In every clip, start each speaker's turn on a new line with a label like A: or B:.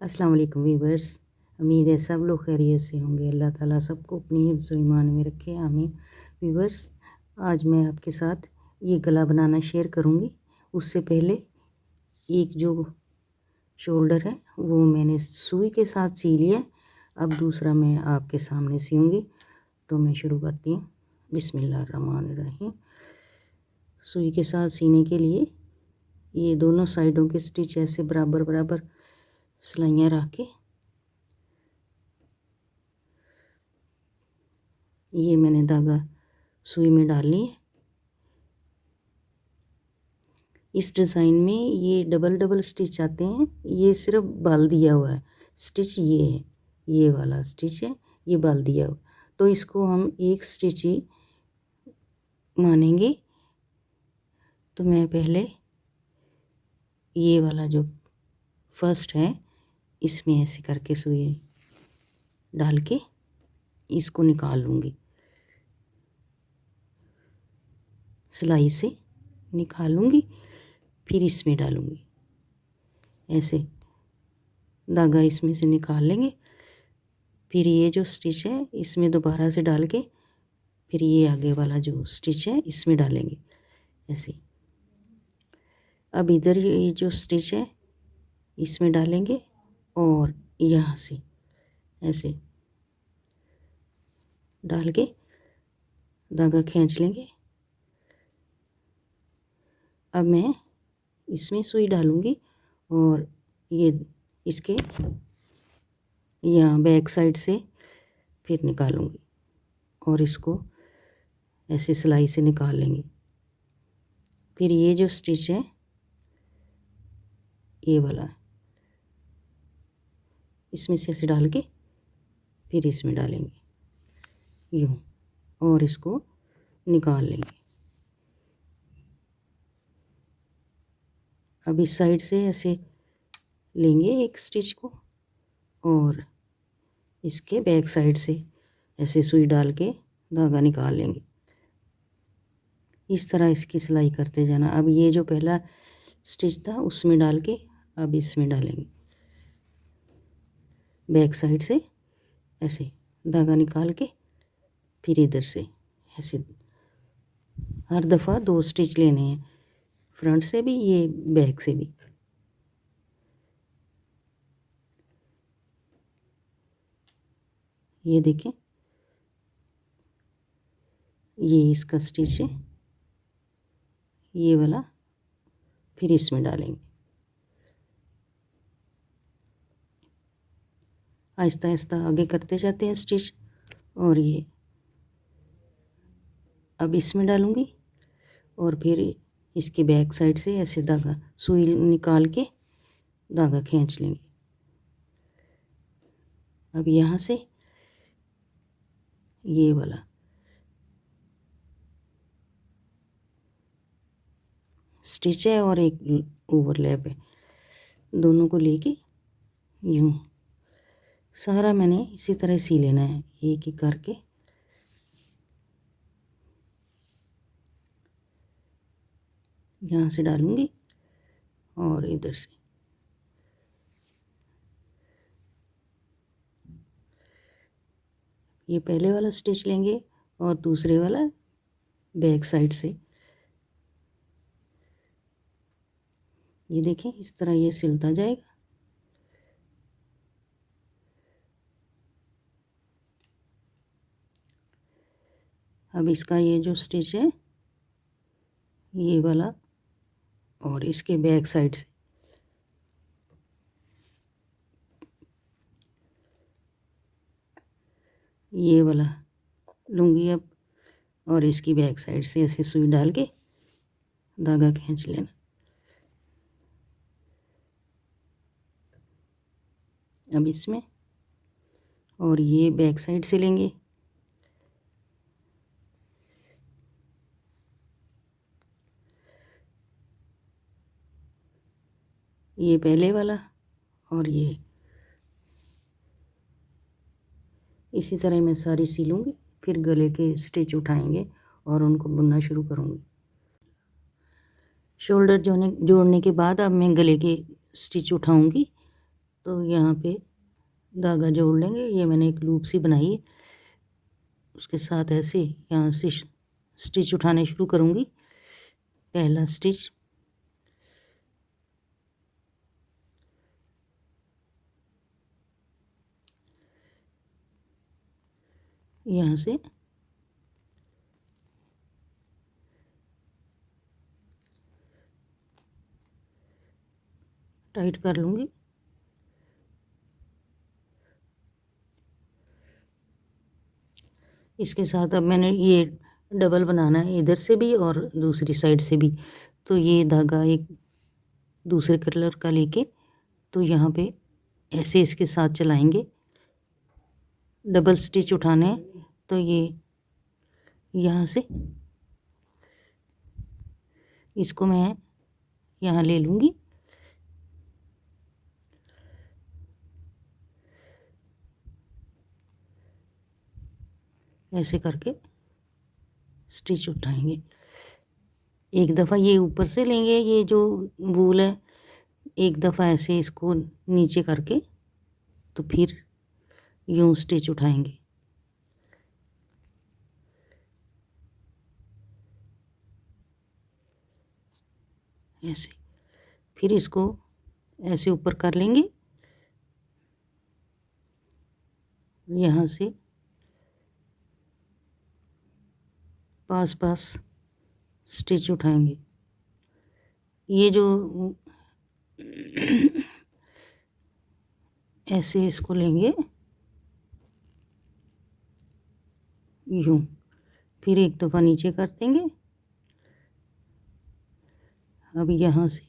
A: अस्सलाम वालेकुम वीवर्स। उम्मीद है सब लोग खैरियत से होंगे। अल्लाह ताला सबको अपनी हिफ्ज़ व ईमान में रखे, आमीन। वीवर्स, आज मैं आपके साथ ये गला बनाना शेयर करूँगी। उससे पहले एक जो शोल्डर है वो मैंने सुई के साथ सी लिया। अब दूसरा मैं आपके सामने सीऊँगी। तो मैं शुरू करती हूँ। बिस्मिल्लाहिर्रहमानिर्रहीम। सुई के साथ सीने के लिए ये दोनों साइडों के स्टिच ऐसे बराबर बराबर सिलाइयाँ रख के ये मैंने धागा सुई में डाल ली है। इस डिज़ाइन में ये डबल डबल स्टिच आते हैं। ये सिर्फ बाल दिया हुआ है स्टिच, ये है, ये वाला स्टिच है, ये बाल दिया हुआ। तो इसको हम एक स्टिच ही मानेंगे। तो मैं पहले ये वाला जो फर्स्ट है इसमें ऐसे करके सुई डाल के इसको निकाल लूँगी। सिलाई से निकालूँगी, फिर इसमें डालूँगी। ऐसे धागा इसमें से निकाल लेंगे। फिर ये जो स्टिच है इसमें दोबारा से डाल के फिर ये आगे वाला जो स्टिच है इसमें डालेंगे ऐसे। अब इधर ये जो स्टिच है इसमें डालेंगे और यहाँ से ऐसे डाल के धागा खींच लेंगे। अब मैं इसमें सुई डालूँगी और ये इसके यहाँ बैक साइड से फिर निकालूँगी और इसको ऐसे सिलाई से निकाल लेंगे। फिर ये जो स्टिच है ये वाला इसमें से ऐसे डाल के फिर इसमें डालेंगे यूँ और इसको निकाल लेंगे। अब इस साइड से ऐसे लेंगे एक स्टिच को और इसके बैक साइड से ऐसे सुई डाल के धागा निकाल लेंगे। इस तरह इसकी सिलाई करते जाना। अब ये जो पहला स्टिच था उसमें डाल के अब इसमें डालेंगे। बैक साइड से ऐसे धागा निकाल के फिर इधर से ऐसे हर दफ़ा 2 स्टिच लेने हैं, फ्रंट से भी ये बैक से भी। ये देखें, ये इसका स्टिच है ये वाला, फिर इसमें डालेंगे। आहिस्ता आहिस्ता आगे करते जाते हैं स्टिच। और ये अब इसमें डालूँगी और फिर इसके बैक साइड से ऐसे धागा सुई निकाल के धागा खींच लेंगे। अब यहाँ से ये वाला स्टिच है और एक ओवरलैप है, दोनों को लेके यूँ सारा मैंने इसी तरह सी लेना है, एक एक करके। यहाँ से डालूँगी और इधर से ये पहले वाला स्टिच लेंगे और दूसरे वाला बैक साइड से। ये देखें इस तरह ये सिलता जाएगा। अब इसका ये जो स्टिच है ये वाला और इसके बैक साइड से ये वाला लूँगी अब और इसकी बैक साइड से ऐसे सुई डाल के धागा खींच लेना। अब इसमें और ये बैक साइड से लेंगे। ये पहले वाला और ये इसी तरह मैं सारी सी लूँगी। फिर गले के स्टिच उठाएंगे और उनको बुनना शुरू करूँगी। शोल्डर जोड़ने के बाद अब मैं गले के स्टिच उठाऊँगी तो यहाँ पे धागा जोड़ लेंगे। ये मैंने एक लूप सी बनाई है, उसके साथ ऐसे यहाँ से स्टिच उठाने शुरू करूँगी। पहला स्टिच, यहाँ से टाइट कर लूँगी। इसके साथ अब मैंने ये डबल बनाना है, इधर से भी और दूसरी साइड से भी। तो ये धागा एक दूसरे कलर का लेके तो यहाँ पे ऐसे इसके साथ चलाएंगे, डबल स्टिच उठाने हैं। तो ये यहाँ से इसको मैं यहाँ ले लूँगी, ऐसे करके स्टिच उठाएंगे। एक दफ़ा ये ऊपर से लेंगे, ये जो वूल है, एक दफ़ा ऐसे इसको नीचे करके तो फिर यूँ स्टिच उठाएंगे। ऐसे फिर इसको ऐसे ऊपर कर लेंगे, यहाँ से पास पास स्टिच उठाएंगे। ये जो ऐसे इसको लेंगे यूँ, फिर एक दफ़ा नीचे कर देंगे। अब यहाँ से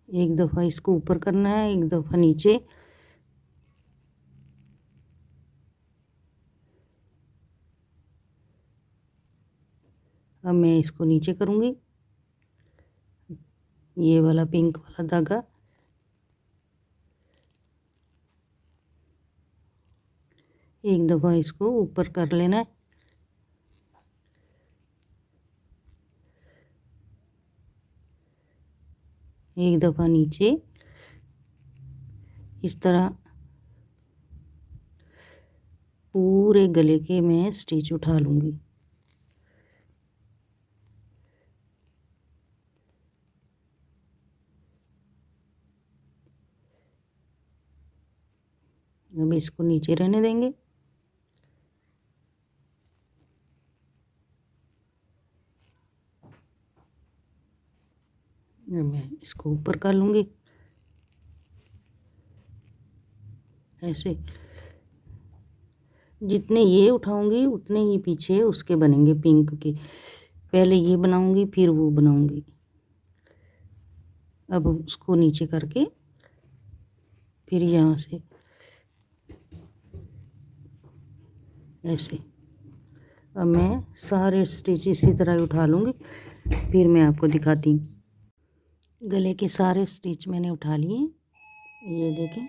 A: एक दफ़ा इसको ऊपर करना है, एक दफ़ा नीचे। अब मैं इसको नीचे करूँगी, ये वाला पिंक वाला धागा एक दफ़ा इसको ऊपर कर लेना है। एक दफ़ा नीचे, इस तरह पूरे गले के मैं स्टिच उठा लूँगी। अब इसको नीचे रहने देंगे। मैं इसको ऊपर कर लूँगी ऐसे। जितने ये उठाऊंगी उतने ही पीछे उसके बनेंगे पिंक के। पहले ये बनाऊंगी फिर वो बनाऊंगी। अब उसको नीचे करके फिर यहाँ से ऐसे। अब मैं सारे स्टिच इसी तरह उठा लूँगी, फिर मैं आपको दिखाती हूँ। गले के सारे स्टिच मैंने उठा लिए, ये देखें।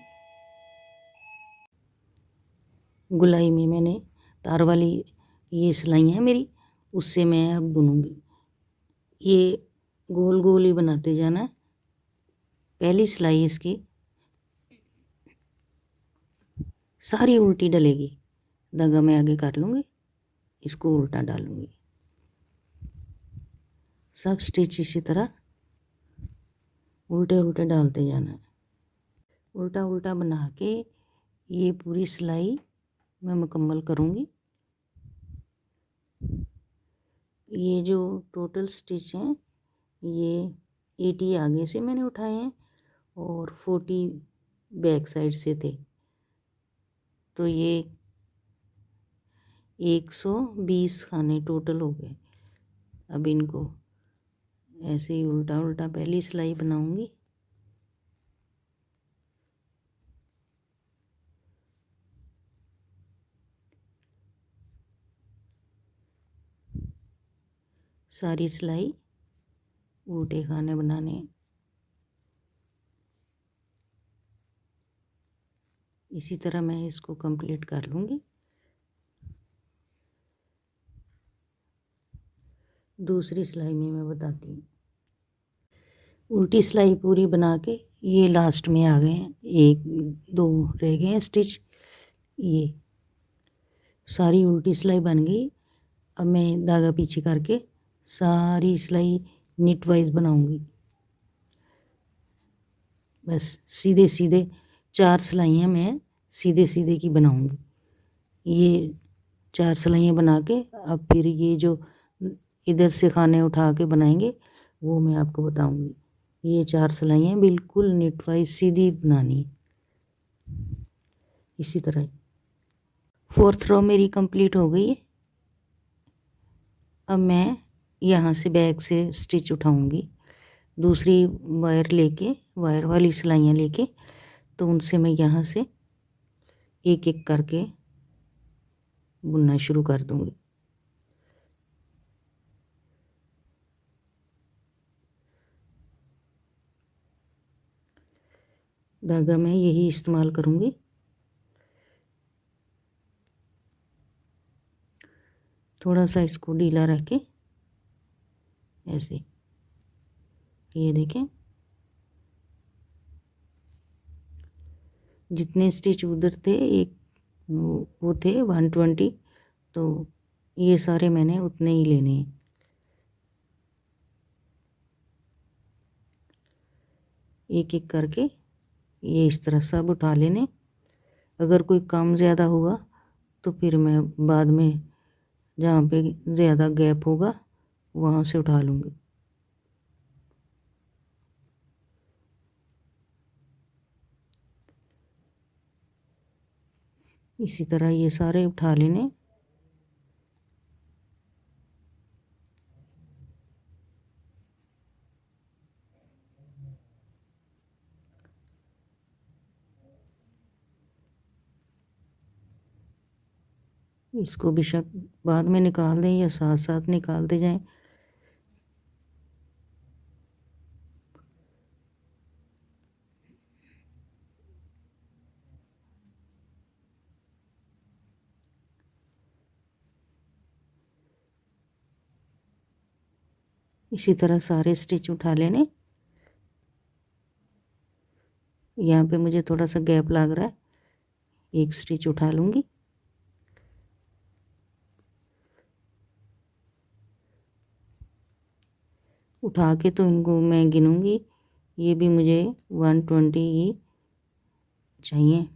A: गुलाई में मैंने तार वाली ये सिलाई है मेरी, उससे मैं अब बुनूंगी। ये गोल गोल ही बनाते जाना है। पहली सिलाई इसकी सारी उल्टी डलेगी, धागा मैं आगे कर लूँगी, इसको उल्टा डालूँगी। सब स्टिच इसी तरह उल्टे उल्टे डालते जाना है। उल्टा उल्टा बना के ये पूरी सिलाई मैं मुकम्मल करूँगी। ये जो टोटल स्टिच हैं, ये 80 आगे से मैंने उठाए हैं और 40 बैक साइड से थे। तो ये 120 खाने टोटल हो गए। अब इनको ऐसे ही उल्टा उल्टा पहली सिलाई बनाऊंगी, सारी सिलाई उल्टे खाने बनाने हैं। इसी तरह मैं इसको कंप्लीट कर लूँगी। दूसरी सिलाई में मैं बताती हूँ। उल्टी सिलाई पूरी बना के ये लास्ट में आ गए हैं, 1 2 रह गए हैं स्टिच। ये सारी उल्टी सिलाई बन गई। अब मैं धागा पीछे करके सारी सिलाई निट वाइज बनाऊंगी। बस सीधे सीधे 4 सिलाइयाँ मैं सीधे सीधे की बनाऊंगी। ये 4 सिलाइयाँ बना के अब फिर ये जो इधर से खाने उठा के बनाएंगे वो मैं आपको बताऊंगी। ये 4 सिलाइयाँ बिल्कुल निट वाइज सीधी बनानी है। इसी तरह 4th रो मेरी कंप्लीट हो गई है। अब मैं यहाँ से बैक से स्टिच उठाऊंगी, दूसरी वायर वाली सिलाइयाँ लेके, तो उनसे मैं यहाँ से एक एक करके बुनना शुरू कर दूंगी। धागा मैं यही इस्तेमाल करूंगी। थोड़ा सा इसको ढीला रख के ऐसे, ये देखें, जितने स्टिच उधर थे एक वो थे 120, तो ये सारे मैंने उतने ही लेने हैं। एक एक करके ये इस तरह सब उठा लेने। अगर कोई कम ज़्यादा हुआ तो फिर मैं बाद में जहाँ पे ज़्यादा गैप होगा वहाँ से उठा लूँगी। इसी तरह ये सारे उठा लेने। इसको बेशक बाद में निकाल दें या साथ साथ निकालते जाएं। इसी तरह सारे स्टिच उठा लेने। यहाँ पे मुझे थोड़ा सा गैप लग रहा है, एक स्टिच उठा लूँगी। उठा के तो इनको मैं गिनूँगी, ये भी मुझे 120 ही चाहिए।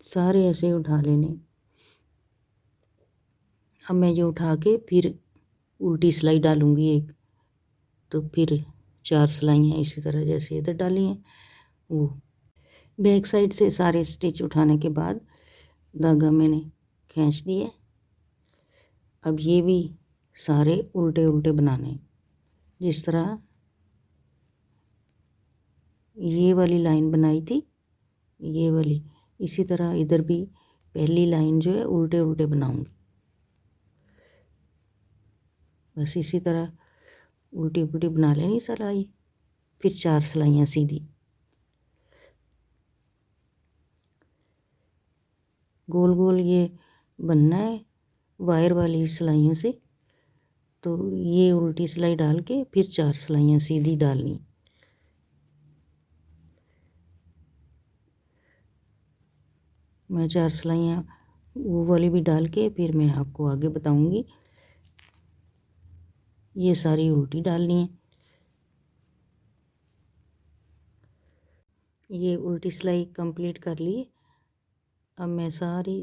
A: सारे ऐसे उठा लेने। अब मैं ये उठा के फिर उल्टी सिलाई डालूँगी एक, तो फिर 4 सिलाइयाँ इसी तरह जैसे इधर डाली हैं वो। बैक साइड से सारे स्टिच उठाने के बाद धागा मैंने खींच दिया। अब ये भी सारे उल्टे उल्टे बनाने, जिस तरह ये वाली लाइन बनाई थी, ये वाली इसी तरह इधर भी पहली लाइन जो है उल्टे उल्टे बनाऊंगी। बस इसी तरह उल्टी उल्टी बना लेनी सिलाई, फिर 4 सिलाइयाँ सीधी। गोल गोल ये बनना है वायर वाली सिलाइयों से, तो ये उल्टी सिलाई डाल के फिर 4 सिलाइयाँ सीधी डालनी। मैं 4 सिलाइयाँ वो वाली भी डाल के फिर मैं आपको आगे बताऊंगी। ये सारी उल्टी डालनी है। ये उल्टी सिलाई कंप्लीट कर ली। अब मैं सारी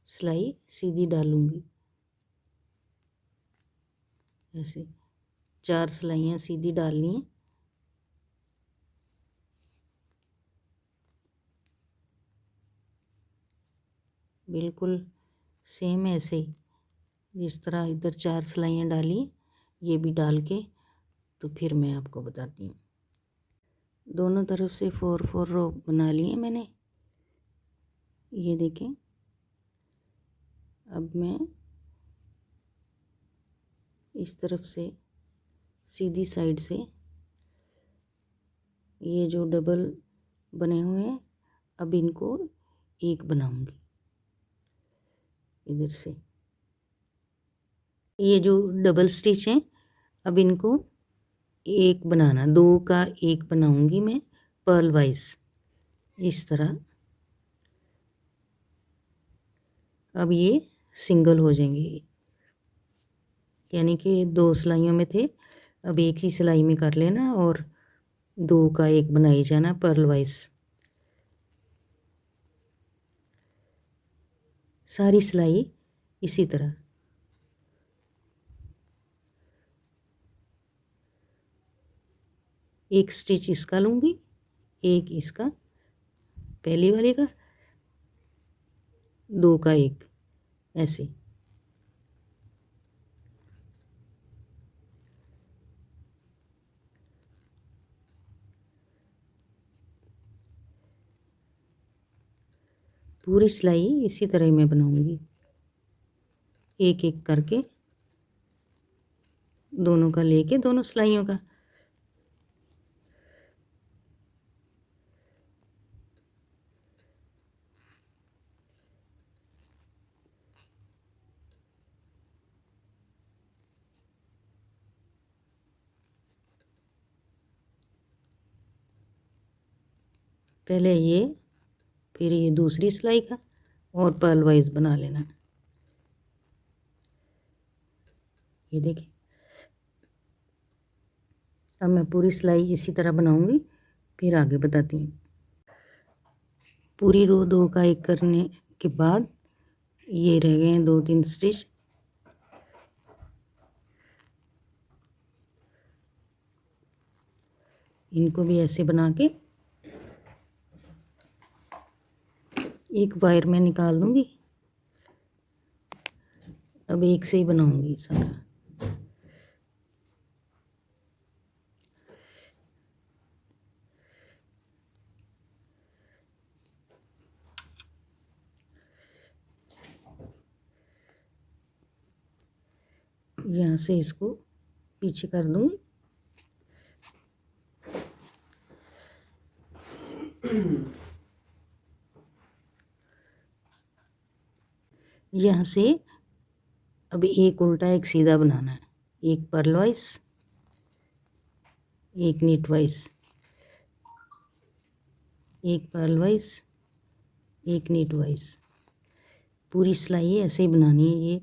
A: सिलाई सीधी डालूंगी। ऐसे 4 सिलाइयाँ सीधी डालनी है। बिल्कुल सेम ऐसे ही जिस तरह इधर 4 सिलाइयाँ डाली, ये भी डाल के तो फिर मैं आपको बताती हूँ। दोनों तरफ से 4 रो बना लिए मैंने, ये देखें। अब मैं इस तरफ से सीधी साइड से ये जो डबल बने हुए हैं, अब इनको एक बनाऊंगी इधर से। ये जो डबल स्टिच हैं, अब इनको एक बनाना, दो का एक बनाऊंगी मैं पर्ल वाइज इस तरह। अब ये सिंगल हो जाएंगे, यानी कि दो सिलाइयों में थे, अब एक ही सिलाई में कर लेना और दो का एक बनाई जाना पर्ल वाइज। सारी सिलाई इसी तरह। एक स्टिच इसका लूँगी, एक इसका, पहली वाले का, दो का एक, ऐसे। पूरी सिलाई इसी तरह ही मैं बनाऊंगी, एक एक करके दोनों का लेके, दोनों सिलाइयों का। पहले ये, फिर ये दूसरी सिलाई का और पर्ल वाइज बना लेना। ये देखिए, अब मैं पूरी सिलाई इसी तरह बनाऊंगी, फिर आगे बताती हूँ। पूरी रो दो का एक करने के बाद ये रह गए हैं दो तीन स्टिच। इनको भी ऐसे बना के एक वायर में निकाल दूंगी। अब एक से ही बनाऊंगी सारा। यहाँ से इसको पीछे कर दूंगी। यहाँ से अब एक उल्टा एक सीधा बनाना है, एक पर्ल वाइज, एक नीट वाइज, एक पर्ल वाइज, एक नीट वाइज। पूरी सिलाई ऐसे ही बनानी है ये,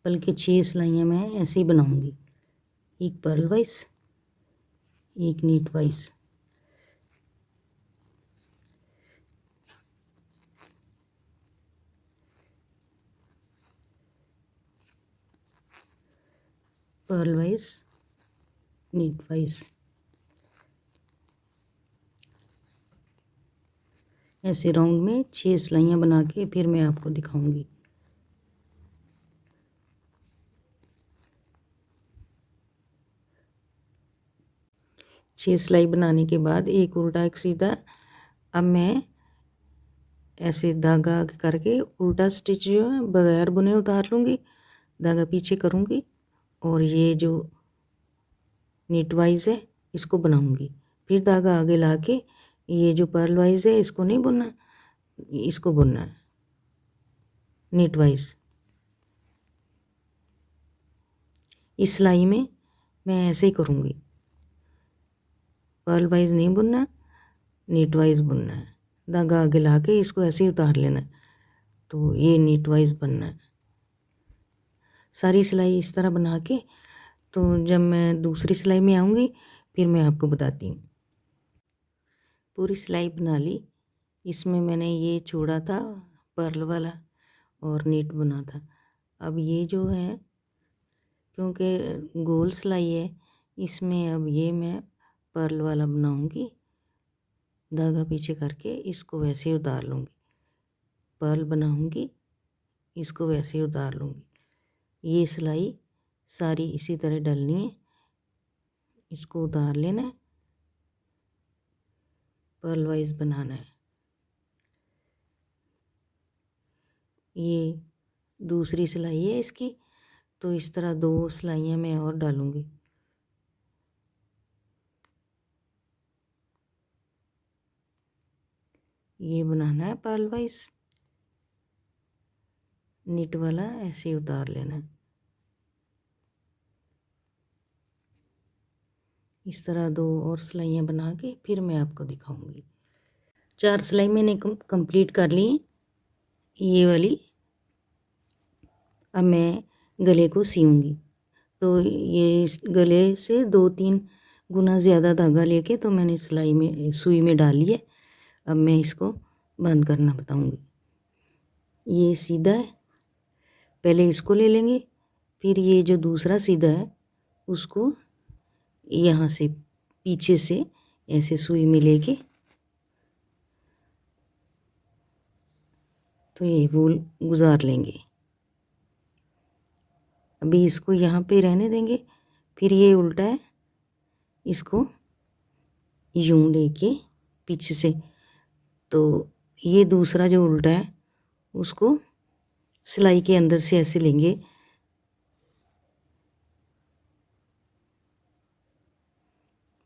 A: बल्कि 6 सिलाइयाँ मैं ऐसे ही बनाऊंगी, एक पर्ल वाइज, एक knit wise. Purl wise, knit wise, ऐसे राउंड में 6 सिलाइयाँ बना के फिर मैं आपको दिखाऊंगी। छः सिलाई बनाने के बाद एक उल्टा एक सीधा, अब मैं ऐसे धागा करके उल्टा स्टिच जो है बगैर बुने उतार लूँगी, धागा पीछे करूँगी और ये जो नीट वाइज है इसको बनाऊँगी। फिर धागा आगे ला के ये जो पर्ल वाइज है इसको नहीं बुनना, इसको बुनना है नीट वाइज। इस सिलाई में मैं ऐसे ही करूँगी, पर्ल वाइज नहीं बुनना, नीट वाइज बुनना है। धागा आगे ला के इसको ऐसे ही उतार लेना है, तो ये नीट वाइज बनना है। सारी सिलाई इस तरह बना के, तो जब मैं दूसरी सिलाई में आऊँगी फिर मैं आपको बताती हूँ। पूरी सिलाई बना ली, इसमें मैंने ये छोड़ा था पर्ल वाला और नीट बुना था। अब ये जो है, क्योंकि गोल सिलाई है, इसमें अब ये मैं पर्ल वाला बनाऊँगी, धागा पीछे करके इसको वैसे ही उतार लूँगी, पर्ल बनाऊँगी, इसको वैसे ही उतार लूँगी। ये सिलाई सारी इसी तरह डलनी है, इसको उतार लेना है, पर्ल वाइज बनाना है। ये दूसरी सिलाई है इसकी, तो इस तरह 2 सिलाइयाँ मैं और डालूँगी। ये बनाना है पर्ल वाइज, निट वाला ऐसे ही उतार लेना है। इस तरह 2 और सिलाइयाँ बना के फिर मैं आपको दिखाऊंगी। 4 सिलाई मैंने कंप्लीट कर ली ये वाली। अब मैं गले को सीऊंगी। तो ये गले से 2-3 गुना ज़्यादा धागा लेके तो मैंने सिलाई में सुई में डाल लिया। अब मैं इसको बंद करना बताऊंगी। ये सीधा है, पहले इसको ले लेंगे, फिर ये जो दूसरा सीधा है उसको यहाँ से पीछे से ऐसे सुई में लेके तो ये वूल गुजार लेंगे। अभी इसको यहाँ पे रहने देंगे। फिर ये उल्टा है, इसको यूं लेके पीछे से, तो ये दूसरा जो उल्टा है उसको सिलाई के अंदर से ऐसे लेंगे।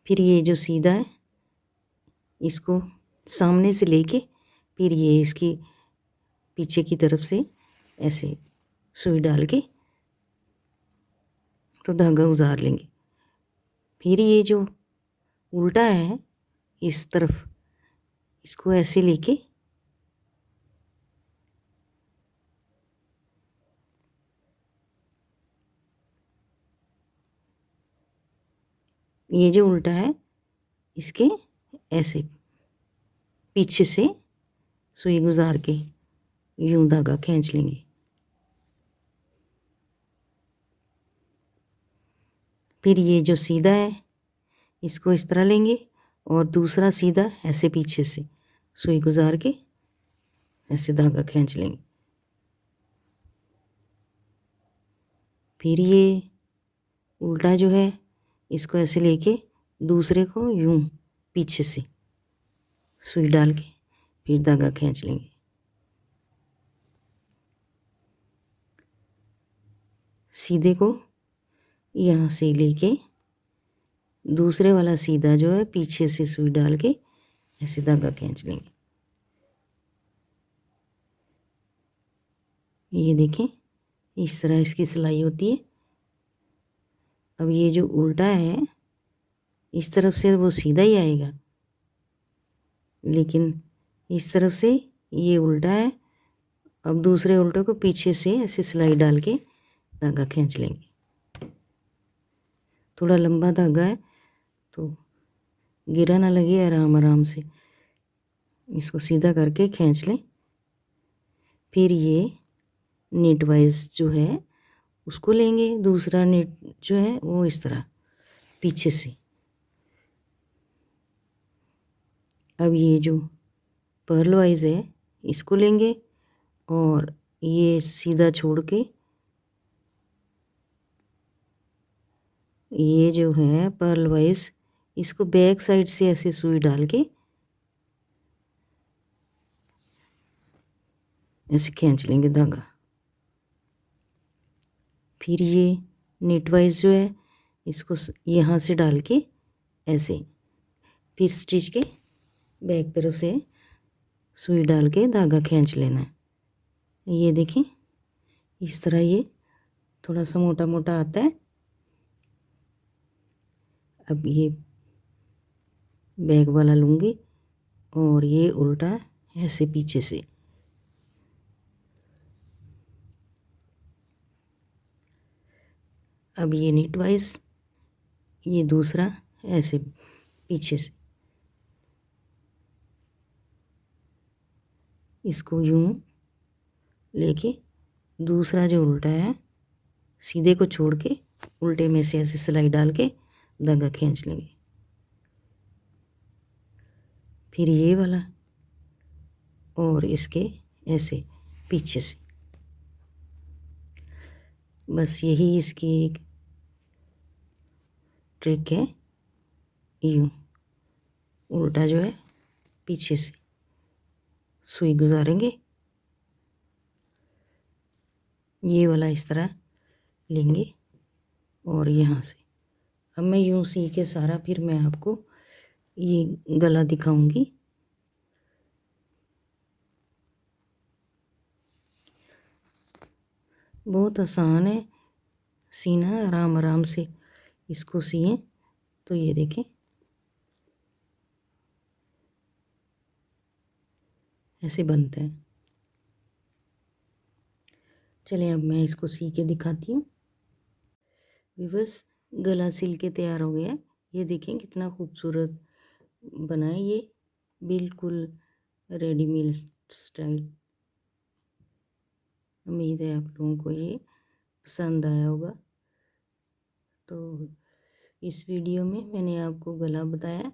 A: फिर ये जो सीधा है इसको सामने से लेके फिर ये इसकी पीछे की तरफ से ऐसे सुई डाल के तो धागा गुजार लेंगे। फिर ये जो उल्टा है इस तरफ इसको ऐसे लेके ये जो उल्टा है इसके ऐसे पीछे से सुई गुजार के यूं धागा खींच लेंगे। फिर ये जो सीधा है इसको इस तरह लेंगे और दूसरा सीधा ऐसे पीछे से सुई गुजार के ऐसे धागा खींच लेंगे। फिर ये उल्टा जो है इसको ऐसे लेके दूसरे को यूं पीछे से सुई डाल के फिर धागा खींच लेंगे। सीधे को यहाँ से लेके दूसरे वाला सीधा जो है पीछे से सुई डाल के ऐसे धागा खींच लेंगे। ये देखें इस तरह इसकी सिलाई होती है। अब ये जो उल्टा है इस तरफ से वो सीधा ही आएगा, लेकिन इस तरफ से ये उल्टा है। अब दूसरे उल्टे को पीछे से ऐसे सिलाई डाल के धागा खींच लेंगे। थोड़ा लंबा धागा है तो गिरा ना लगे, आराम आराम से इसको सीधा करके खींच लें। फिर ये नीट वाइज जो है उसको लेंगे, दूसरा नीट जो है वो इस तरह पीछे से। अब ये जो पर्ल वाइज है इसको लेंगे और ये सीधा छोड़ के ये जो है पर्ल वाइज इसको बैक साइड से ऐसे सुई डाल के ऐसे खींच लेंगे धागा। फिर ये नीट वाइज जो है इसको यहाँ से डाल के ऐसे फिर स्टिच के बैक तरफ से सुई डाल के धागा खींच लेना है। ये देखें इस तरह ये थोड़ा सा मोटा मोटा आता है। अब ये बैक वाला लूँगी और ये उल्टा ऐसे पीछे से। अब ये नीट वाइज ये दूसरा ऐसे पीछे से इसको यूं लेके दूसरा जो उल्टा है सीधे को छोड़ के उल्टे में से ऐसे सिलाई डाल के धागा खींच लेंगे। फिर ये वाला और इसके ऐसे पीछे से। बस यही इसकी एक ट्रिक है। यूं उल्टा जो है पीछे से सुई गुजारेंगे, ये वाला इस तरह लेंगे और यहाँ से। अब मैं यूं सी के सारा फिर मैं आपको ये गला दिखाऊंगी। बहुत आसान है सीना, आराम आराम से इसको सिएं। तो ये देखें ऐसे बनता है। चलिए अब मैं इसको सी के दिखाती हूँ। व्यूअर्स, गला सिल के तैयार हो गया है। ये देखें कितना खूबसूरत बना है ये, बिल्कुल रेडीमेड स्टाइल। उम्मीद है आप लोगों को ये पसंद आया होगा। तो इस वीडियो में मैंने आपको गला बताया,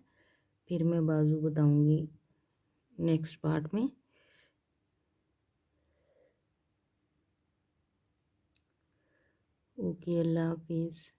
A: फिर मैं बाजू बताऊंगी नेक्स्ट पार्ट में। ओके, अल्लाह हाफिज़।